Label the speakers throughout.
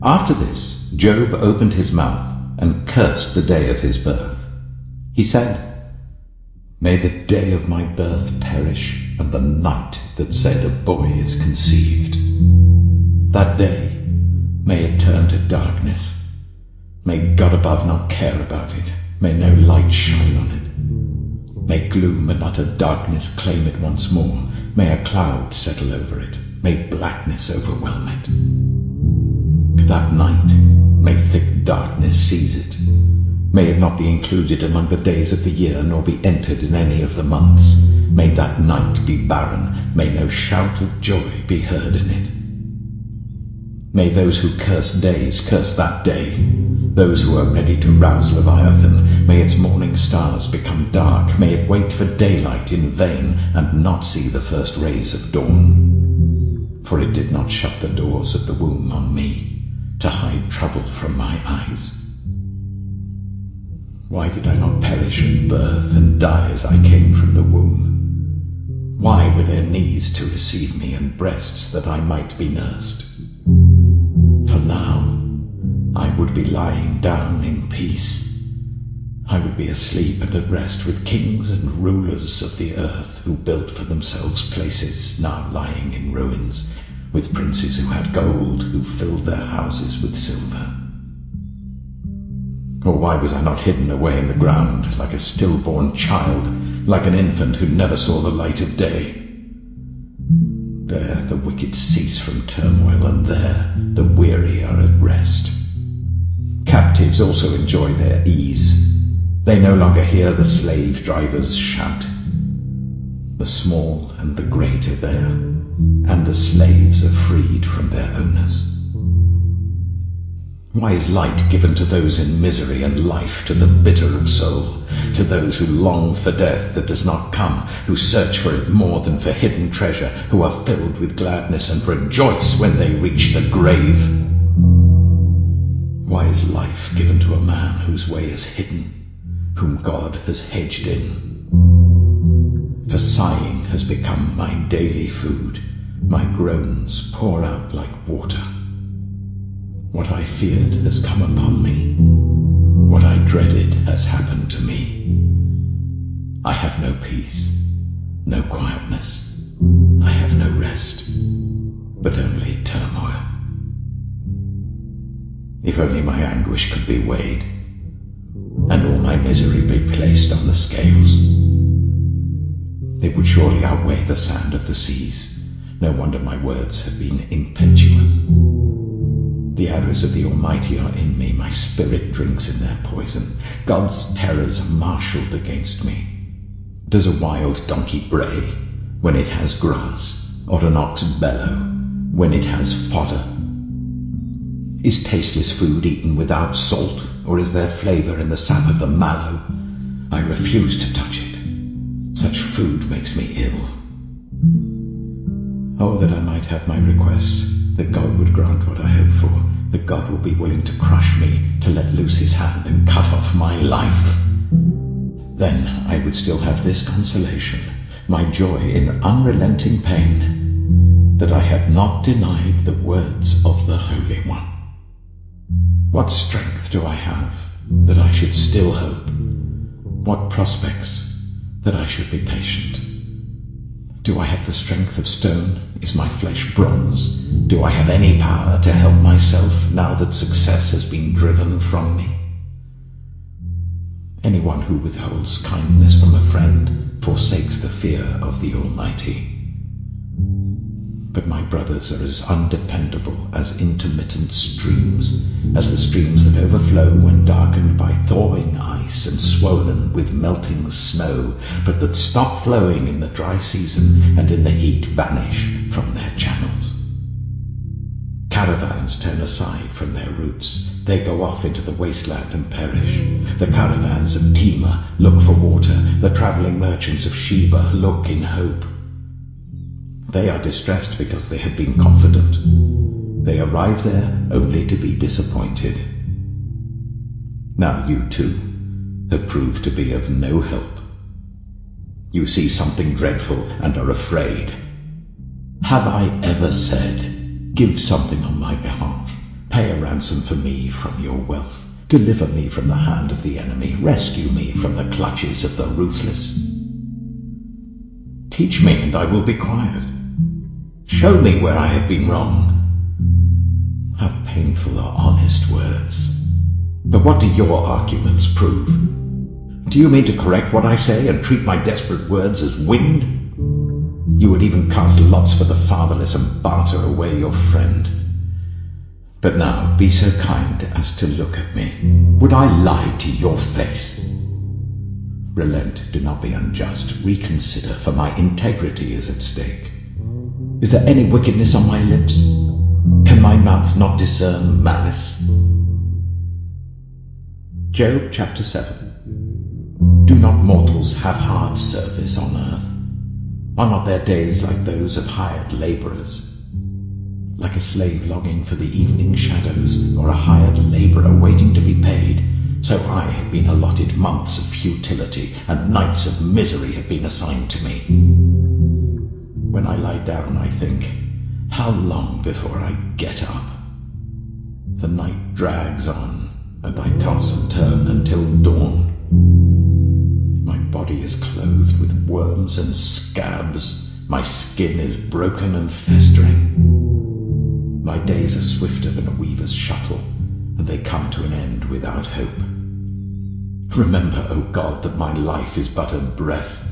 Speaker 1: After this, Job opened his mouth and cursed the day of his birth. He said, "May the day of my birth perish, and the night that said a boy is conceived. That day, may it turn to darkness. May God above not care about it. May no light shine on it. May gloom and utter darkness claim it once more. May a cloud settle over it. May blackness overwhelm it. That night, may thick darkness seize it. May it not be included among the days of the year, nor be entered in any of the months. May that night be barren. May no shout of joy be heard in it. May those who curse days curse that day. Those who are ready to rouse Leviathan, may its morning stars become dark. May it wait for daylight in vain and not see the first rays of dawn. For it did not shut the doors of the womb on me, to hide trouble from my eyes. Why did I not perish at birth and die as I came from the womb? Why were there knees to receive me and breasts that I might be nursed? For now I would be lying down in peace. I would be asleep and at rest with kings and rulers of the earth who built for themselves places now lying in ruins, with princes who had gold, who filled their houses with silver. Or why was I not hidden away in the ground like a stillborn child, like an infant who never saw the light of day? There the wicked cease from turmoil, and there the weary are at rest. Captives also enjoy their ease. They no longer hear the slave drivers shout. The small and the great are there, and the slaves are freed from their owners. Why is light given to those in misery, and life to the bitter of soul, to those who long for death that does not come, who search for it more than for hidden treasure, who are filled with gladness and rejoice when they reach the grave? Why is life given to a man whose way is hidden, whom God has hedged in? For sighing has become my daily food, my groans pour out like water. What I feared has come upon me. What I dreaded has happened to me. I have no peace, no quietness. I have no rest, but only turmoil. If only my anguish could be weighed, and all my misery be placed on the scales. It would surely outweigh the sand of the seas. No wonder my words have been impetuous. The arrows of the Almighty are in me, my spirit drinks in their poison. God's terrors are marshalled against me. Does a wild donkey bray when it has grass, or an ox bellow when it has fodder? Is tasteless food eaten without salt, or is there flavor in the sap of the mallow? I refuse to touch it. Such food makes me ill. Oh, that I might have my request, that God would grant what I hope for, that God will be willing to crush me, to let loose his hand and cut off my life. Then I would still have this consolation, my joy in unrelenting pain, that I had not denied the words of the Holy One. What strength do I have that I should still hope? What prospects that I should be patient? Do I have the strength of stone? Is my flesh bronze? Do I have any power to help myself now that success has been driven from me? Anyone who withholds kindness from a friend forsakes the fear of the Almighty. But my brothers are as undependable as intermittent streams, as the streams that overflow when darkened by thawing ice and swollen with melting snow, but that stop flowing in the dry season and in the heat vanish from their channels. Caravans turn aside from their routes. They go off into the wasteland and perish. The caravans of Tema look for water. The traveling merchants of Sheba look in hope. They are distressed because they had been confident. They arrive there only to be disappointed. Now you too have proved to be of no help. You see something dreadful and are afraid. Have I ever said, give something on my behalf? Pay a ransom for me from your wealth. Deliver me from the hand of the enemy. Rescue me from the clutches of the ruthless. Teach me, and I will be quiet. Show me where I have been wrong. How painful are honest words. But what do your arguments prove? Do you mean to correct what I say and treat my desperate words as wind? You would even cast lots for the fatherless and barter away your friend. But now be so kind as to look at me. Would I lie to your face? Relent, do not be unjust. Reconsider, for my integrity is at stake. Is there any wickedness on my lips? Can my mouth not discern malice? Job chapter 7. Do not mortals have hard service on earth? Are not their days like those of hired labourers? Like a slave longing for the evening shadows, or a hired labourer waiting to be paid, so I have been allotted months of futility, and nights of misery have been assigned to me. When I lie down, I think, how long before I get up? The night drags on, and I toss and turn until dawn. My body is clothed with worms and scabs. My skin is broken and festering. My days are swifter than a weaver's shuttle, and they come to an end without hope. Remember, O God, that my life is but a breath.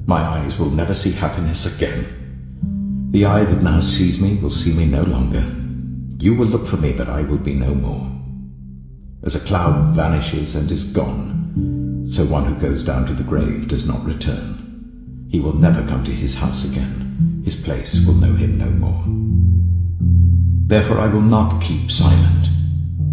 Speaker 1: My eyes will never see happiness again. The eye that now sees me will see me no longer. You will look for me, but I will be no more. As a cloud vanishes and is gone, so one who goes down to the grave does not return. He will never come to his house again. His place will know him no more. Therefore I will not keep silent.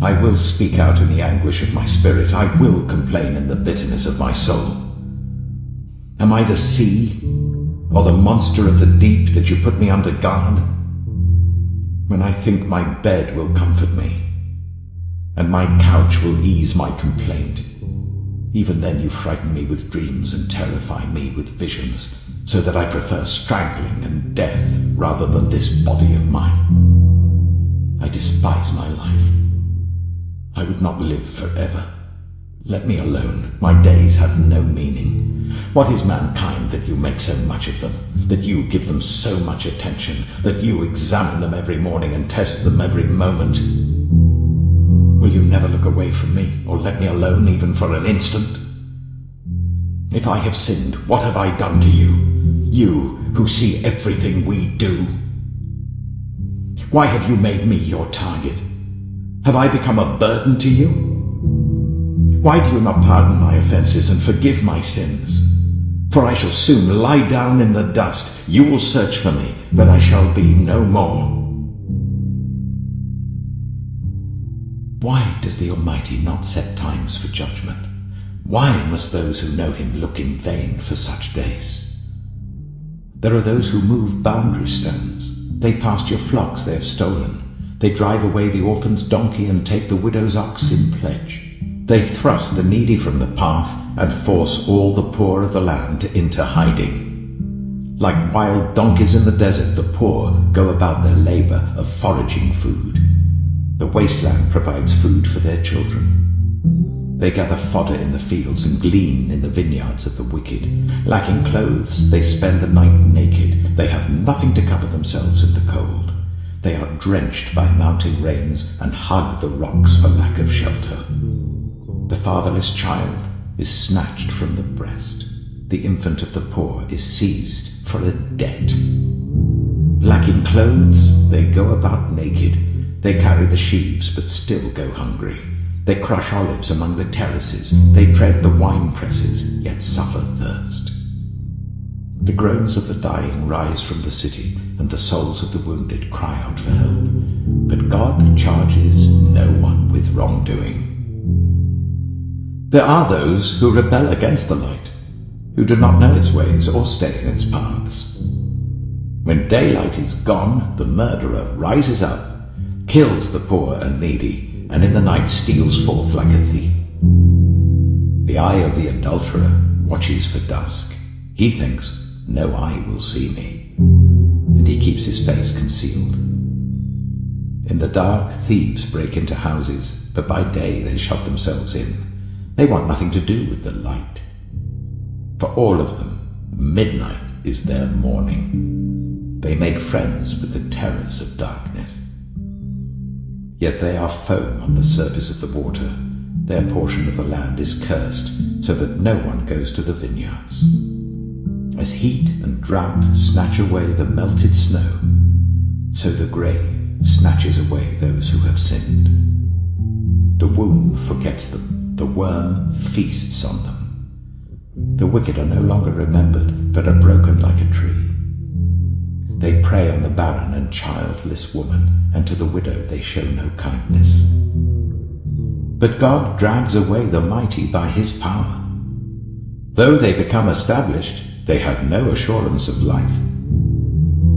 Speaker 1: I will speak out in the anguish of my spirit. I will complain in the bitterness of my soul. Am I the sea, or the monster of the deep that you put me under guard? When I think my bed will comfort me, and my couch will ease my complaint, even then you frighten me with dreams and terrify me with visions, so that I prefer strangling and death rather than this body of mine. I despise my life. I would not live forever. Let me alone. My days have no meaning. What is mankind that you make so much of them, that you give them so much attention, that you examine them every morning and test them every moment? Will you never look away from me, or let me alone even for an instant? If I have sinned, what have I done to you? You who see everything we do. Why have you made me your target? Have I become a burden to you? Why do you not pardon my offenses and forgive my sins? For I shall soon lie down in the dust. You will search for me, but I shall be no more. Why does the Almighty not set times for judgment? Why must those who know him look in vain for such days? There are those who move boundary stones. They pasture flocks they have stolen. They drive away the orphan's donkey and take the widow's ox in pledge. They thrust the needy from the path and force all the poor of the land into hiding. Like wild donkeys in the desert, the poor go about their labor of foraging food. The wasteland provides food for their children. They gather fodder in the fields and glean in the vineyards of the wicked. Lacking clothes, they spend the night naked. They have nothing to cover themselves in the cold. They are drenched by mountain rains and hug the rocks for lack of shelter. The fatherless child is snatched from the breast. The infant of the poor is seized for a debt. Lacking clothes, they go about naked. They carry the sheaves but still go hungry. They crush olives among the terraces. They tread the wine presses, yet suffer thirst. The groans of the dying rise from the city, and the souls of the wounded cry out for help. But God charges no one with wrongdoing. There are those who rebel against the light, who do not know its ways or stay in its paths. When daylight is gone, the murderer rises up, kills the poor and needy, and in the night steals forth like a thief. The eye of the adulterer watches for dusk. He thinks, no eye will see me, and he keeps his face concealed. In the dark, thieves break into houses, but by day they shut themselves in. They want nothing to do with the light. For all of them, midnight is their morning. They make friends with the terrors of darkness. Yet they are foam on the surface of the water. Their portion of the land is cursed, so that no one goes to the vineyards. As heat and drought snatch away the melted snow, so the grave snatches away those who have sinned. The womb forgets them, the worm feasts on them. The wicked are no longer remembered, but are broken like a tree. They prey on the barren and childless woman, and to the widow they show no kindness. But God drags away the mighty by his power. Though they become established, they have no assurance of life.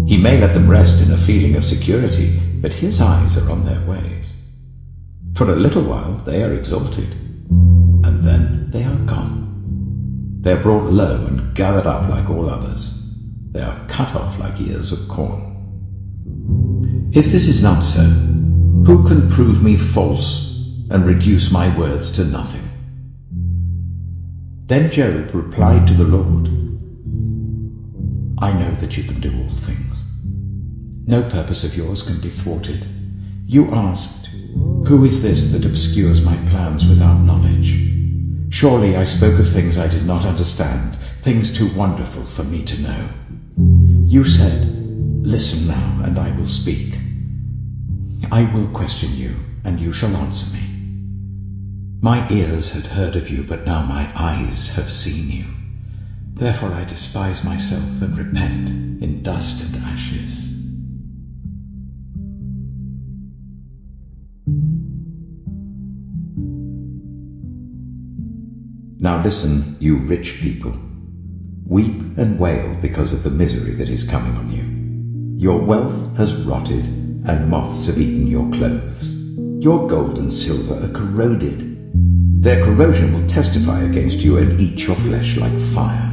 Speaker 1: He may let them rest in a feeling of security, but his eyes are on their ways. For a little while they are exalted, and then they are gone. They are brought low and gathered up like all others. They are cut off like ears of corn. If this is not so, who can prove me false and reduce my words to nothing? Then Job replied to the Lord, I know that you can do all things. No purpose of yours can be thwarted. You asked, who is this that obscures my plans without knowledge? Surely I spoke of things I did not understand, things too wonderful for me to know. You said, listen now, and I will speak. I will question you, and you shall answer me. My ears had heard of you, but now my eyes have seen you. Therefore I despise myself and repent in dust and ashes. Now listen, you rich people. Weep and wail because of the misery that is coming on you. Your wealth has rotted, and moths have eaten your clothes. Your gold and silver are corroded. Their corrosion will testify against you and eat your flesh like fire.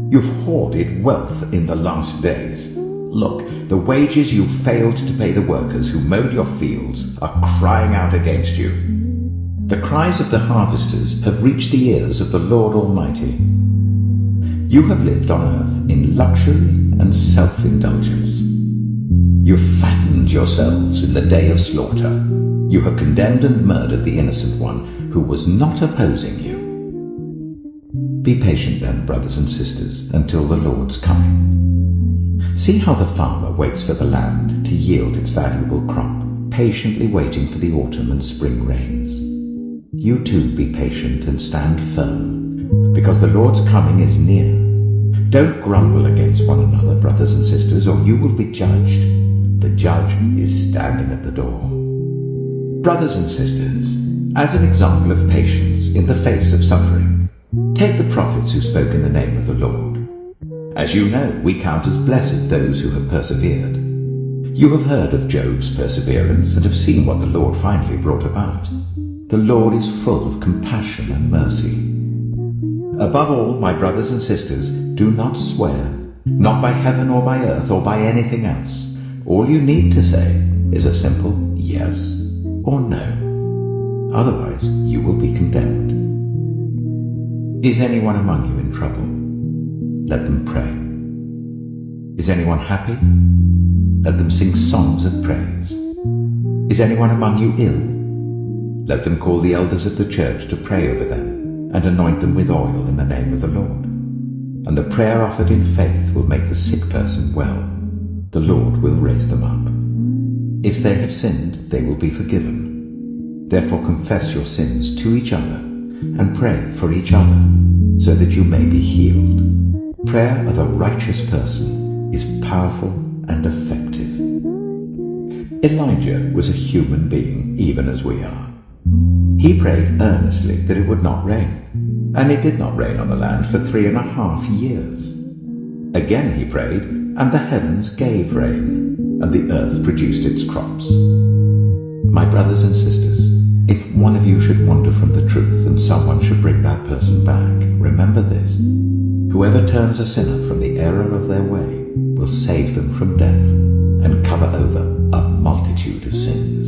Speaker 1: You've hoarded wealth in the last days. Look, the wages you failed to pay the workers who mowed your fields are crying out against you. The cries of the harvesters have reached the ears of the Lord Almighty. You have lived on earth in luxury and self-indulgence. You've fattened yourselves in the day of slaughter. You have condemned and murdered the innocent one who was not opposing you. Be patient then, brothers and sisters, until the Lord's coming. See how the farmer waits for the land to yield its valuable crop, patiently waiting for the autumn and spring rains. You too be patient and stand firm, because the Lord's coming is near. Don't grumble against one another, brothers and sisters, or you will be judged. The judge is standing at the door. Brothers and sisters, as an example of patience in the face of suffering, take the prophets who spoke in the name of the Lord. As you know, we count as blessed those who have persevered. You have heard of Job's perseverance and have seen what the Lord finally brought about. The Lord is full of compassion and mercy. Above all, my brothers and sisters, do not swear, not by heaven or by earth or by anything else. All you need to say is a simple yes or no. Otherwise, you will be condemned. Is anyone among you in trouble? Let them pray. Is anyone happy? Let them sing songs of praise. Is anyone among you ill? Let them call the elders of the church to pray over them and anoint them with oil in the name of the Lord. And the prayer offered in faith will make the sick person well. The Lord will raise them up. If they have sinned, they will be forgiven. Therefore confess your sins to each other and pray for each other so that you may be healed. Prayer of a righteous person is powerful and effective. Elijah was a human being, even as we are. He prayed earnestly that it would not rain, and it did not rain on the land for 3.5 years. Again he prayed, and the heavens gave rain, and the earth produced its crops. My brothers and sisters, if one of you should wander from the truth and someone should bring that person back, remember this: whoever turns a sinner from the error of their way will save them from death and cover over a multitude of sins.